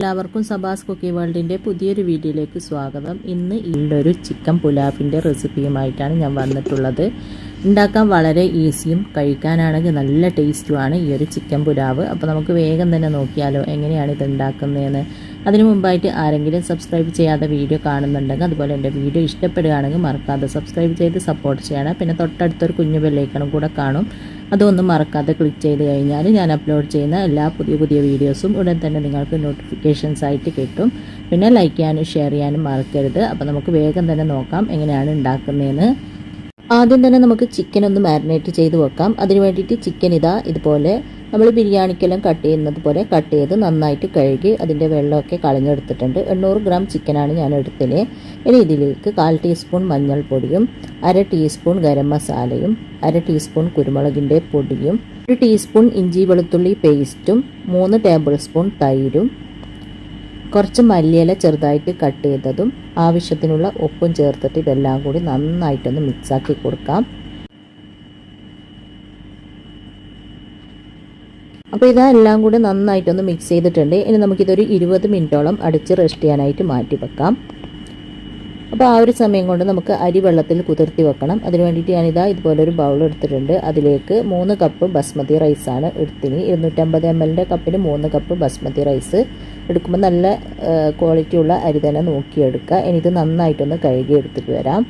എല്ലാവർക്കും സബാസ് കുക്കി വേൾഡിൻ്റെ പുതിയൊരു വീഡിയോയിലേക്ക് സ്വാഗതം. ഇന്ന് ഒരു ചിക്കൻ പുലാവിൻ്റെ റെസിപ്പിയുമായിട്ടാണ് ഞാൻ വന്നിട്ടുള്ളത്. ഉണ്ടാക്കാൻ വളരെ ഈസിയും കഴിക്കാനാണെങ്കിൽ നല്ല ടേസ്റ്റുമാണ് ഈ ഒരു ചിക്കൻ പുലാവ്. അപ്പോൾ നമുക്ക് വേഗം തന്നെ നോക്കിയാലോ എങ്ങനെയാണ് ഇത് ഉണ്ടാക്കുന്നതെന്ന്. അതിനു മുമ്പായിട്ട് ആരെങ്കിലും സബ്സ്ക്രൈബ് ചെയ്യാതെ വീഡിയോ കാണുന്നുണ്ടെങ്കിൽ അതുപോലെ എൻ്റെ വീഡിയോ ഇഷ്ടപ്പെടുകയാണെങ്കിൽ മറക്കാതെ സബ്സ്ക്രൈബ് ചെയ്ത് സപ്പോർട്ട് ചെയ്യണം. പിന്നെ തൊട്ടടുത്തൊരു കുഞ്ഞു ബെല്ലൈക്കണും കൂടെ കാണും, അതൊന്നും മറക്കാതെ ക്ലിക്ക് ചെയ്ത് കഴിഞ്ഞാൽ ഞാൻ അപ്ലോഡ് ചെയ്യുന്ന എല്ലാ പുതിയ വീഡിയോസും ഉടൻ തന്നെ നിങ്ങൾക്ക് നോട്ടിഫിക്കേഷൻസ് ആയിട്ട് കിട്ടും. പിന്നെ ലൈക്ക് ചെയ്യാനും ഷെയർ ചെയ്യാനും മറക്കരുത്. അപ്പോൾ നമുക്ക് വേഗം തന്നെ നോക്കാം എങ്ങനെയാണ് ഉണ്ടാക്കുന്നതെന്ന്. ആദ്യം തന്നെ നമുക്ക് ചിക്കൻ ഒന്ന് മാരിനേറ്റ് ചെയ്ത് വെക്കാം. അതിന് വേണ്ടിയിട്ട് ചിക്കൻ ഇതുപോലെ നമ്മൾ ബിരിയാണിക്കെല്ലാം കട്ട് ചെയ്യുന്നത് പോലെ കട്ട് ചെയ്ത് നന്നായിട്ട് കഴുകി അതിൻ്റെ വെള്ളമൊക്കെ കളഞ്ഞെടുത്തിട്ടുണ്ട്. 800 ഗ്രാം ചിക്കനാണ് ഞാൻ എടുത്തത്. ഇനി ഇതിലേക്ക് 1/4 ടീസ്പൂൺ മഞ്ഞൾപ്പൊടിയും 1/2 ടീസ്പൂൺ ഗരം മസാലയും 1/2 ടീസ്പൂൺ കുരുമുളകിൻ്റെ പൊടിയും 1 ടീസ്പൂൺ ഇഞ്ചി വെളുത്തുള്ളി പേസ്റ്റും 3 ടേബിൾ സ്പൂൺ തൈരും കുറച്ച് മല്ലിയില ചെറുതായിട്ട് കട്ട് ചെയ്തതും ആവശ്യത്തിനുള്ള ഉപ്പും ചേർത്തിട്ട് ഇതെല്ലാം കൂടി നന്നായിട്ടൊന്ന് മിക്സാക്കി കൊടുക്കാം. അപ്പോൾ ഇതെല്ലാം കൂടി നന്നായിട്ടൊന്ന് മിക്സ് ചെയ്തിട്ടുണ്ട്. ഇനി നമുക്കിതൊരു 20 മിനിറ്റോളം അടിച്ച് റെസ്റ്റ് ചെയ്യാനായിട്ട് മാറ്റി വെക്കാം. അപ്പോൾ ആ ഒരു സമയം കൊണ്ട് നമുക്ക് അരി വെള്ളത്തിൽ കുതിർത്തി വെക്കണം. അതിന് വേണ്ടിയിട്ട് ഞാനിതാ ഇതുപോലൊരു ബൗൾ എടുത്തിട്ടുണ്ട്. അതിലേക്ക് 3 കപ്പ് ബസ്മതി റൈസാണ് എടുത്തിന്. 250 ml കപ്പിന് 3 കപ്പ് ബസ്മതി റൈസ് എടുക്കുമ്പോൾ നല്ല ക്വാളിറ്റി ഉള്ള അരി തന്നെ നോക്കിയെടുക്കുക. ഇനി ഇത് നന്നായിട്ടൊന്ന് കഴുകി എടുത്തിട്ട് വരാം.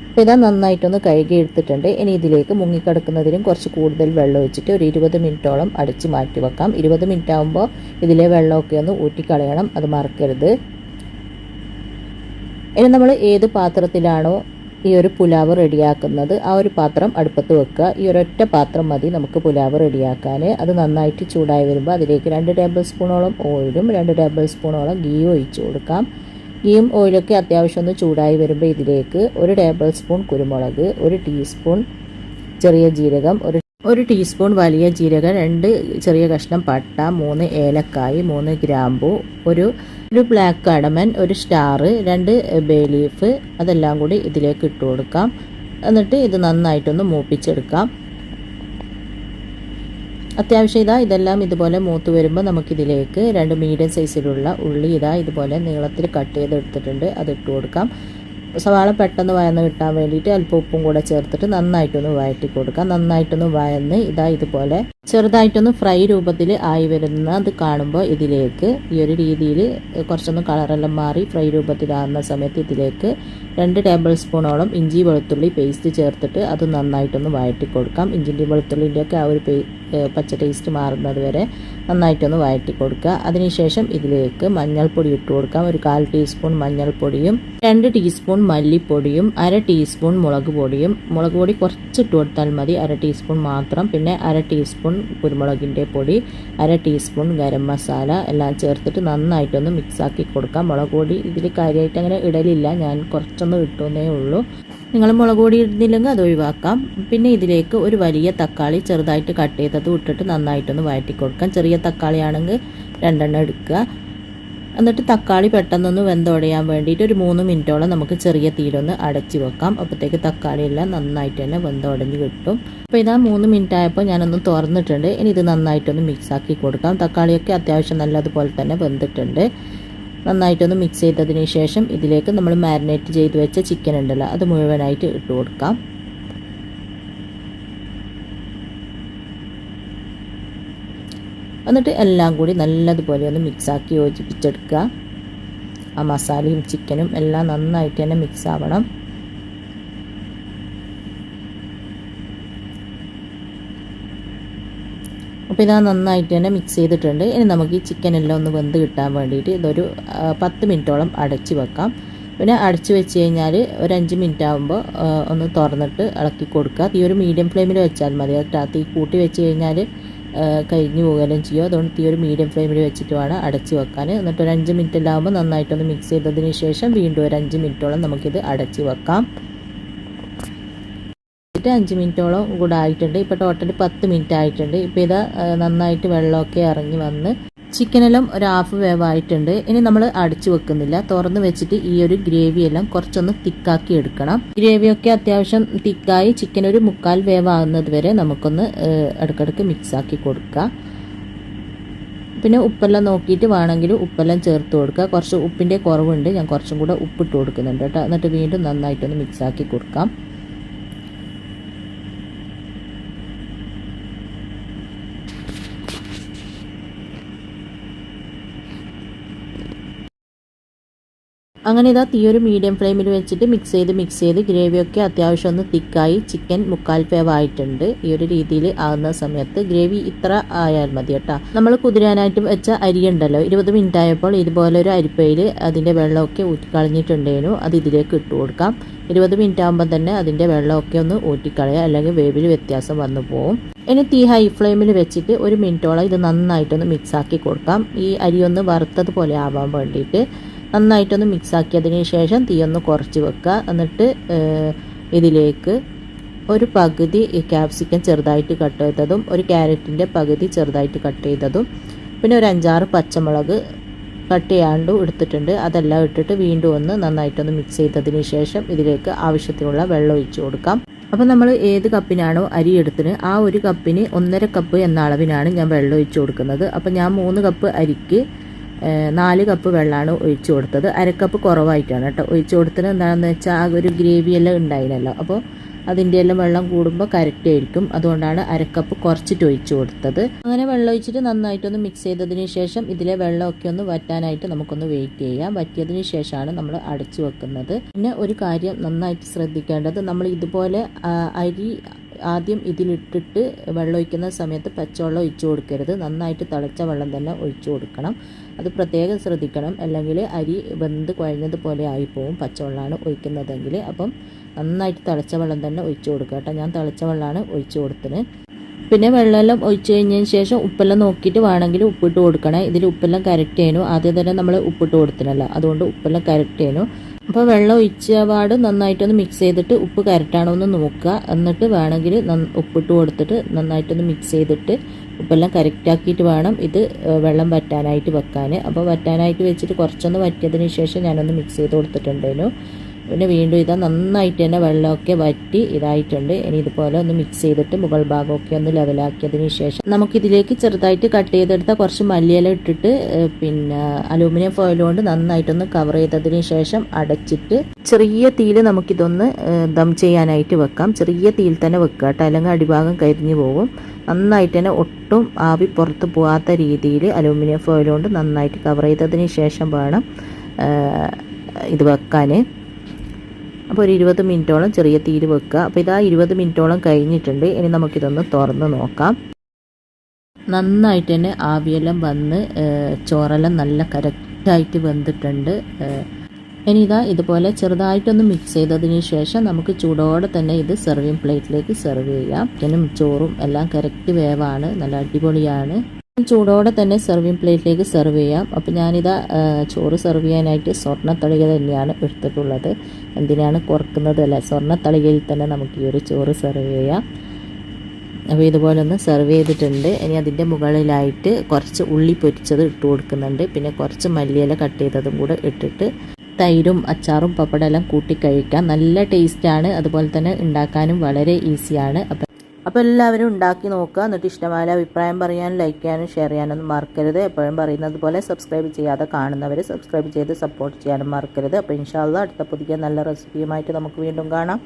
അപ്പോൾ ഇതാ നന്നായിട്ടൊന്ന് കഴുകി എടുത്തിട്ടുണ്ട്. ഇനി ഇതിലേക്ക് മുങ്ങിക്കിടക്കുന്നതിനും കുറച്ച് കൂടുതൽ വെള്ളം ഒഴിച്ചിട്ട് ഒരു 20 മിനിറ്റോളം അടിച്ച് മാറ്റി വെക്കാം. 20 മിനിറ്റ് ആകുമ്പോൾ ഇതിലെ വെള്ളമൊക്കെ ഒന്ന് ഊറ്റിക്കളയണം, അത് മറക്കരുത്. ഇനി നമ്മൾ ഏത് പാത്രത്തിലാണോ ഈ ഒരു പുലാവ് റെഡിയാക്കുന്നത് ആ ഒരു പാത്രം അടുപ്പത്ത് വെക്കുക. ഈ ഒരൊറ്റ പാത്രം മതി നമുക്ക് പുലാവ് റെഡിയാക്കാൻ. അത് നന്നായിട്ട് ചൂടായി വരുമ്പോൾ അതിലേക്ക് 2 ടേബിൾ സ്പൂണോളം ഓയിലും 2 ടേബിൾ സ്പൂണോളം ഗീയും ഒഴിച്ച് കൊടുക്കാം. ഗീയും ഓയിലൊക്കെ അത്യാവശ്യം ഒന്ന് ചൂടായി വരുമ്പോൾ ഇതിലേക്ക് 1 ടേബിൾ സ്പൂൺ കുരുമുളക്, 1 ടീസ്പൂൺ ചെറിയ ജീരകം, 1 ടീസ്പൂൺ വലിയ ജീരകം, 2 ചെറിയ കഷ്ണം പട്ട, 3 ഏലക്കായ്, 3 ഗ്രാമ്പു, ഒരു ബ്ലാക്ക് കാഡമൻ, 1 സ്റ്റാർ, 2 ബേ ലീഫ്, അതെല്ലാം കൂടി ഇതിലേക്ക് ഇട്ട് കൊടുക്കാം. എന്നിട്ട് ഇത് നന്നായിട്ടൊന്ന് മൂപ്പിച്ചെടുക്കാം. അത്യാവശ്യം ഇതെല്ലാം ഇതുപോലെ മൂത്ത് വരുമ്പോൾ നമുക്കിതിലേക്ക് 2 മീഡിയം സൈസിലുള്ള ഉള്ളി ഇതുപോലെ നീളത്തിൽ കട്ട് ചെയ്തെടുത്തിട്ടുണ്ട്, അത് ഇട്ട് കൊടുക്കാം. സവാള പെട്ടെന്ന് വഴന്ന് കിട്ടാൻ വേണ്ടിയിട്ട് അല്പം ഉപ്പും കൂടെ ചേർത്തിട്ട് നന്നായിട്ടൊന്ന് വഴറ്റി കൊടുക്കാം. നന്നായിട്ടൊന്ന് വഴന്ന് ഇതുപോലെ ചെറുതായിട്ടൊന്ന് ഫ്രൈ രൂപത്തിൽ ആയി വരുന്നത് കാണുമ്പോൾ ഇതിലേക്ക് ഈ ഒരു രീതിയിൽ കുറച്ചൊന്ന് കളറെല്ലാം മാറി ഫ്രൈ രൂപത്തിലാകുന്ന സമയത്ത് ഇതിലേക്ക് 2 ടേബിൾ സ്പൂണോളം ഇഞ്ചി വെളുത്തുള്ളി പേസ്റ്റ് ചേർത്തിട്ട് അത് നന്നായിട്ടൊന്ന് വഴറ്റി കൊടുക്കാം. ഇഞ്ചിൻ്റെ വെളുത്തുള്ളിൻ്റെയൊക്കെ ആ ഒരു പച്ച ടേസ്റ്റ് മാറുന്നത് വരെ നന്നായിട്ടൊന്ന് വഴറ്റി കൊടുക്കുക. അതിനുശേഷം ഇതിലേക്ക് മഞ്ഞൾപ്പൊടി ഇട്ട് കൊടുക്കാം. ഒരു 1/4 ടീസ്പൂൺ മഞ്ഞൾപ്പൊടിയും 2 ടീസ്പൂൺ മല്ലിപ്പൊടിയും 1/2 ടീസ്പൂൺ മുളക് പൊടിയും. മുളക് പൊടി കുറച്ചിട്ട് കൊടുത്താൽ മതി, 1/2 ടീസ്പൂൺ മാത്രം. പിന്നെ 1/2 ടീസ്പൂൺ കുരുമുളകിൻ്റെ പൊടി, 1/2 ടീസ്പൂൺ ഗരം മസാല എല്ലാം ചേർത്തിട്ട് നന്നായിട്ടൊന്ന് മിക്സാക്കി കൊടുക്കാം. മുളക് പൊടി ഇതിൽ കാര്യമായിട്ട് അങ്ങനെ ഇടലില്ല, ഞാൻ കുറച്ചൊന്ന് ഇട്ടുന്നേ ഉള്ളൂ. നിങ്ങൾ മുളക് പൊടി ഇടുന്നില്ലെങ്കിൽ അത് ഒഴിവാക്കാം. പിന്നെ ഇതിലേക്ക് ഒരു വലിയ തക്കാളി ചെറുതായിട്ട് കട്ട് ചെയ്തത് ഇട്ടിട്ട് നന്നായിട്ടൊന്ന് വഴറ്റി കൊടുക്കാം. ചെറിയ തക്കാളി ആണെങ്കിൽ 2 എണ്ണം എടുക്കുക. എന്നിട്ട് തക്കാളി പെട്ടെന്നൊന്ന് വെന്തുടയാൻ വേണ്ടിയിട്ട് ഒരു 3 മിനിറ്റോളം നമുക്ക് ചെറിയ തീയിലൊന്ന് അടച്ച് വെക്കാം. അപ്പോഴത്തേക്ക് തക്കാളിയെല്ലാം നന്നായിട്ട് തന്നെ വെന്തുടഞ്ഞ് കിട്ടും. അപ്പോൾ 3 മിനിറ്റ് ആയപ്പോൾ ഞാനൊന്ന് തുറന്നിട്ടുണ്ട്. ഇനി ഇത് നന്നായിട്ടൊന്ന് മിക്സാക്കി കൊടുക്കാം. തക്കാളിയൊക്കെ അത്യാവശ്യം നല്ലതുപോലെ തന്നെ വെന്തിട്ടുണ്ട്. നന്നായിട്ടൊന്ന് മിക്സ് ചെയ്തതിന് ശേഷം ഇതിലേക്ക് നമ്മൾ മാരിനേറ്റ് ചെയ്ത് വെച്ച ചിക്കൻ ഉണ്ടല്ലോ അത് മുഴുവനായിട്ട് ഇട്ട് കൊടുക്കാം. എന്നിട്ട് എല്ലാം കൂടി നല്ലതുപോലെ ഒന്ന് മിക്സാക്കി യോജിപ്പിച്ചെടുക്കുക. ആ മസാലയും ചിക്കനും എല്ലാം നന്നായിട്ട് തന്നെ മിക്സ് ആവണം. അപ്പോൾ നന്നായിട്ട് തന്നെ മിക്സ് ചെയ്തിട്ടുണ്ട്. ഇനി നമുക്ക് ഈ ചിക്കൻ എല്ലാം ഒന്ന് വെന്ത് കിട്ടാൻ വേണ്ടിയിട്ട് ഇതൊരു 10 മിനിറ്റോളം അടച്ച് വെക്കാം. പിന്നെ അടച്ച് വെച്ച് കഴിഞ്ഞാൽ ഒരു 5 മിനിറ്റ് ആകുമ്പോൾ ഒന്ന് തുറന്നിട്ട് ഇളക്കി കൊടുക്കുക. തീ ഒരു മീഡിയം ഫ്ലെയിമിൽ വെച്ചാൽ മതി. തീ കൂട്ടി വെച്ച് കഴിഞ്ഞാൽ കരിഞ്ഞു പോകലും ചെയ്യും. അതുകൊണ്ട് തീ ഒരു മീഡിയം ഫ്ലെയിമിൽ വെച്ചിട്ട് വേണം അടച്ച് വെക്കാൻ. എന്നിട്ട് ഒരു 5 മിനിറ്റ് ആകുമ്പോൾ നന്നായിട്ടൊന്ന് മിക്സ് ചെയ്തതിന് ശേഷം വീണ്ടും ഒരു 5 മിനിറ്റോളം നമുക്കിത് അടച്ച് വെക്കാം. 5 മിനിറ്റോളം കൂടെ ആയിട്ടുണ്ട്. ഇപ്പോൾ ടോട്ടൽ 10 മിനിറ്റ് ആയിട്ടുണ്ട്. ഇപ്പോൾ നന്നായിട്ട് വെള്ളമൊക്കെ ഇറങ്ങി വന്ന് ചിക്കനെല്ലാം ഒരു ഹാഫ് വേവായിട്ടുണ്ട്. ഇനി നമ്മൾ അടച്ചു വെക്കുന്നില്ല, തുറന്ന് വെച്ചിട്ട് ഈ ഒരു ഗ്രേവി എല്ലാം കുറച്ചൊന്ന് തിക്കാക്കി എടുക്കണം. ഗ്രേവിയൊക്കെ അത്യാവശ്യം തിക്കായി ചിക്കൻ ഒരു 1/4 വേവാകുന്നത് വരെ നമുക്കൊന്ന് ഇടയ്ക്കിടയ്ക്ക് മിക്സാക്കി കൊടുക്കാം. പിന്നെ ഉപ്പെല്ലാം നോക്കിയിട്ട് വേണമെങ്കിൽ ഉപ്പെല്ലാം ചേർത്ത് കൊടുക്കുക. കുറച്ച് ഉപ്പിൻ്റെ കുറവുണ്ട്, ഞാൻ കുറച്ചും കൂടെ ഉപ്പിട്ട് കൊടുക്കുന്നുണ്ട് കേട്ടോ. എന്നിട്ട് വീണ്ടും നന്നായിട്ടൊന്ന് മിക്സാക്കി കൊടുക്കാം. അങ്ങനെ ഇതാ തീ ഒരു മീഡിയം ഫ്ലെയിമിൽ വെച്ചിട്ട് മിക്സ് ചെയ്ത് ഗ്രേവിയൊക്കെ അത്യാവശ്യം ഒന്ന് തിക്കായി ചിക്കൻ 1/4 വേവായിട്ടുണ്ട്. ഈ ഒരു രീതിയിൽ ആകുന്ന സമയത്ത് ഗ്രേവി ഇത്ര ആയാൽ മതി കേട്ടോ. നമ്മൾ കുതിരാനായിട്ട് വെച്ച അരി ഉണ്ടല്ലോ, 20 മിനിറ്റ് ആയപ്പോൾ ഇതുപോലെ ഒരു അരിപ്പയിൽ അതിൻ്റെ വെള്ളമൊക്കെ ഊറ്റിക്കളഞ്ഞിട്ടുണ്ടേനു. അത് ഇതിലേക്ക് ഇട്ട് കൊടുക്കാം. 20 മിനിറ്റ് ആകുമ്പോൾ തന്നെ അതിൻ്റെ വെള്ളമൊക്കെ ഒന്ന് ഊറ്റിക്കളയുക, അല്ലെങ്കിൽ വേവിൽ വ്യത്യാസം വന്നു പോകും. ഇനി തീ ഹൈ ഫ്ലെയിമിൽ വെച്ചിട്ട് 1 മിനിറ്റോളം ഇത് നന്നായിട്ടൊന്ന് മിക്സാക്കി കൊടുക്കാം. ഈ അരി ഒന്ന് വറുത്തതുപോലെ ആവാൻ വേണ്ടിയിട്ട് നന്നായിട്ടൊന്ന് മിക്സാക്കിയതിന് ശേഷം തീ ഒന്ന് കുറച്ച് വെക്കുക. എന്നിട്ട് ഇതിലേക്ക് ഒരു പകുതി ക്യാപ്സിക്കം ചെറുതായിട്ട് കട്ട് ചെയ്തതും ഒരു ക്യാരറ്റിൻ്റെ പകുതി ചെറുതായിട്ട് കട്ട് ചെയ്തതും പിന്നെ ഒരു 5-6 പച്ചമുളക് കട്ട് ചെയ്യാണ്ട് എടുത്തിട്ടുണ്ട്. അതെല്ലാം ഇട്ടിട്ട് വീണ്ടും ഒന്ന് നന്നായിട്ടൊന്ന് മിക്സ് ചെയ്തതിന് ശേഷം ഇതിലേക്ക് ആവശ്യത്തിനുള്ള വെള്ളം ഒഴിച്ച് കൊടുക്കാം. അപ്പോൾ നമ്മൾ ഏത് കപ്പിനാണോ അരി എടുത്തത് ആ ഒരു കപ്പിന് 1.5 കപ്പ് എന്ന അളവിനാണ് ഞാൻ വെള്ളം ഒഴിച്ച് കൊടുക്കുന്നത്. അപ്പോൾ ഞാൻ 3 കപ്പ് അരിക്ക് 4 കപ്പ് വെള്ളമാണ് ഒഴിച്ചു കൊടുത്തത്. 1/2 കപ്പ് കുറവായിട്ടാണ് കേട്ടോ ഒഴിച്ചു കൊടുത്തത്. എന്താണെന്ന് വെച്ചാൽ ആ ഒരു ഗ്രേവി എല്ലാം ഉണ്ടായില്ലല്ലോ, അപ്പോൾ അതിൻ്റെ എല്ലാം വെള്ളം കൂടുമ്പോൾ കറക്റ്റ് ആയിരിക്കും. അതുകൊണ്ടാണ് 1/2 കപ്പ് കുറച്ചിട്ട് ഒഴിച്ചു കൊടുത്തത്. അങ്ങനെ വെള്ളം ഒഴിച്ചിട്ട് നന്നായിട്ടൊന്ന് മിക്സ് ചെയ്തതിന് ശേഷം ഇതിലെ വെള്ളമൊക്കെ ഒന്ന് വറ്റാനായിട്ട് നമുക്കൊന്ന് വെയിറ്റ് ചെയ്യാം. വറ്റിയതിന് ശേഷമാണ് നമ്മൾ അടച്ചു വെക്കുന്നത്. പിന്നെ ഒരു കാര്യം നന്നായിട്ട് ശ്രദ്ധിക്കേണ്ടത്, നമ്മൾ ഇതുപോലെ അരി ആദ്യം ഇതിലിട്ടിട്ട് വെള്ളം ഒഴിക്കുന്ന സമയത്ത് പച്ചവെള്ളം ഒഴിച്ചു കൊടുക്കരുത്. നന്നായിട്ട് തിളച്ച വെള്ളം തന്നെ ഒഴിച്ചു കൊടുക്കണം. അത് പ്രത്യേകം ശ്രദ്ധിക്കണം, അല്ലെങ്കിൽ അരി വെന്ത് കുഴഞ്ഞതുപോലെ ആയിപ്പോവും പച്ചവെള്ളമാണ് ഒഴിക്കുന്നതെങ്കിൽ. അപ്പം നന്നായിട്ട് തിളച്ച വെള്ളം തന്നെ ഒഴിച്ചു കൊടുക്കുക കേട്ടോ. ഞാൻ തിളച്ച വെള്ളമാണ് ഒഴിച്ചു കൊടുത്തത്. പിന്നെ വെള്ളമെല്ലാം ഒഴിച്ചു കഴിഞ്ഞതിന് ശേഷം ഉപ്പെല്ലാം നോക്കിയിട്ട് വേണമെങ്കിൽ ഉപ്പിട്ട് കൊടുക്കണേ. ഇതിൽ ഉപ്പെല്ലാം കറക്റ്റ് ചെയ്യണു. ആദ്യം തന്നെ നമ്മൾ ഉപ്പിട്ട് കൊടുത്തിനല്ലോ, അതുകൊണ്ട് ഉപ്പെല്ലാം കറക്റ്റ് ചെയ്യണു. അപ്പോൾ വെള്ളം ഒഴിച്ചപാട് നന്നായിട്ടൊന്ന് മിക്സ് ചെയ്തിട്ട് ഉപ്പ് കറക്റ്റാണോ എന്ന് നോക്കുക. എന്നിട്ട് വേണമെങ്കിൽ ഉപ്പിട്ട് കൊടുത്തിട്ട് നന്നായിട്ടൊന്ന് മിക്സ് ചെയ്തിട്ട് ഉപ്പെല്ലാം കറക്റ്റാക്കിയിട്ട് വേണം ഇത് വെള്ളം വറ്റാനായിട്ട് വെക്കാൻ. അപ്പോൾ വറ്റാനായിട്ട് വെച്ചിട്ട് കുറച്ചൊന്ന് വറ്റിയതിന് ശേഷം ഞാനൊന്ന് മിക്സ് ചെയ്ത് കൊടുത്തിട്ടുണ്ടായിരുന്നു. പിന്നെ വീണ്ടും ഇതാ നന്നായിട്ട് തന്നെ വെള്ളമൊക്കെ വറ്റി ഇതായിട്ടുണ്ട്. ഇനി ഇതുപോലെ ഒന്ന് മിക്സ് ചെയ്തിട്ട് മുകൾ ഭാഗമൊക്കെ ഒന്ന് ലെവലാക്കിയതിന് ശേഷം നമുക്കിതിലേക്ക് ചെറുതായിട്ട് കട്ട് ചെയ്തെടുത്ത കുറച്ച് മല്ലിയില ഇട്ടിട്ട് പിന്നെ അലൂമിനിയം ഫോയിൽ കൊണ്ട് നന്നായിട്ടൊന്ന് കവർ ചെയ്തതിന് ശേഷം അടച്ചിട്ട് ചെറിയ തീയിൽ നമുക്കിതൊന്ന് ദം ചെയ്യാനായിട്ട് വെക്കാം. ചെറിയ തീയിൽ തന്നെ വെക്കുക കേട്ടോ, അല്ലെങ്കിൽ അടിഭാഗം കരിഞ്ഞു പോകും. നന്നായിട്ട് തന്നെ ഒട്ടും ആവി പുറത്ത് പോകാത്ത രീതിയിൽ അലൂമിനിയം ഫോയിൽ കൊണ്ട് നന്നായിട്ട് കവർ ചെയ്തതിന് ശേഷം വേണം ഇത് വെക്കാൻ. അപ്പോൾ ഒരു 20 മിനിറ്റോളം ചെറിയ തീയിൽ വെക്കുക. അപ്പോൾ ഇതാ 20 മിനിറ്റോളം കഴിഞ്ഞിട്ടുണ്ട്. ഇനി നമുക്കിതൊന്ന് തുറന്ന് നോക്കാം. നന്നായിട്ട് തന്നെ ആവിയെല്ലാം വന്ന് ചോറെല്ലാം നല്ല കറക്റ്റായിട്ട് വെന്തിട്ടുണ്ട്. ഇനി ഇതാ ഇതുപോലെ ചെറുതായിട്ടൊന്ന് മിക്സ് ചെയ്തതിന് ശേഷം നമുക്ക് ചൂടോടെ തന്നെ ഇത് സെർവിങ് പ്ലേറ്റിലേക്ക് സെർവ് ചെയ്യാം. ചിക്കനും ചോറും എല്ലാം കറക്റ്റ് വേവാണ്, നല്ല അടിപൊളിയാണ്. ചൂടോടെ തന്നെ സെർവിങ് പ്ലേറ്റിലേക്ക് സെർവ് ചെയ്യാം. അപ്പോൾ ഞാനിതാ ചോറ് സെർവ് ചെയ്യാനായിട്ട് സ്വർണ്ണത്തളിക തന്നെയാണ് എടുത്തിട്ടുള്ളത്. എന്തിനാണ് കുറക്കുന്നത് അല്ല, സ്വർണ്ണത്തളികയിൽ തന്നെ നമുക്ക് ഈ ഒരു ചോറ് സെർവ് ചെയ്യാം. അപ്പോൾ ഇതുപോലെ ഒന്ന് സെർവ് ചെയ്തിട്ടുണ്ട്. ഇനി അതിൻ്റെ മുകളിലായിട്ട് കുറച്ച് ഉള്ളി പൊരിച്ചത് ഇട്ട് കൊടുക്കുന്നുണ്ട്. പിന്നെ കുറച്ച് മല്ലിയില കട്ട് ചെയ്തതും കൂടെ ഇട്ടിട്ട് തൈരും അച്ചാറും പപ്പടെല്ലാം കൂട്ടി കഴിക്കാം. നല്ല ടേസ്റ്റാണ്. അതുപോലെ തന്നെ ഉണ്ടാക്കാനും വളരെ ഈസിയാണ്. അപ്പോൾ എല്ലാവരും ഉണ്ടാക്കി നോക്കുക. എന്നിട്ട് ഇഷ്ടമായ അഭിപ്രായം പറയാനും ലൈക്ക് ചെയ്യാനും ഷെയർ ചെയ്യാനൊന്നും മറക്കരുത്. എപ്പോഴും പറയുന്നത് പോലെ സബ്സ്ക്രൈബ് ചെയ്യാതെ കാണുന്നവർ സബ്സ്ക്രൈബ് ചെയ്ത് സപ്പോർട്ട് ചെയ്യാനും മറക്കരുത്. അപ്പോൾ ഇൻഷാ അല്ലാഹ് അടുത്ത പുതിയ നല്ല റെസിപ്പിയുമായിട്ട് നമുക്ക് വീണ്ടും കാണാം.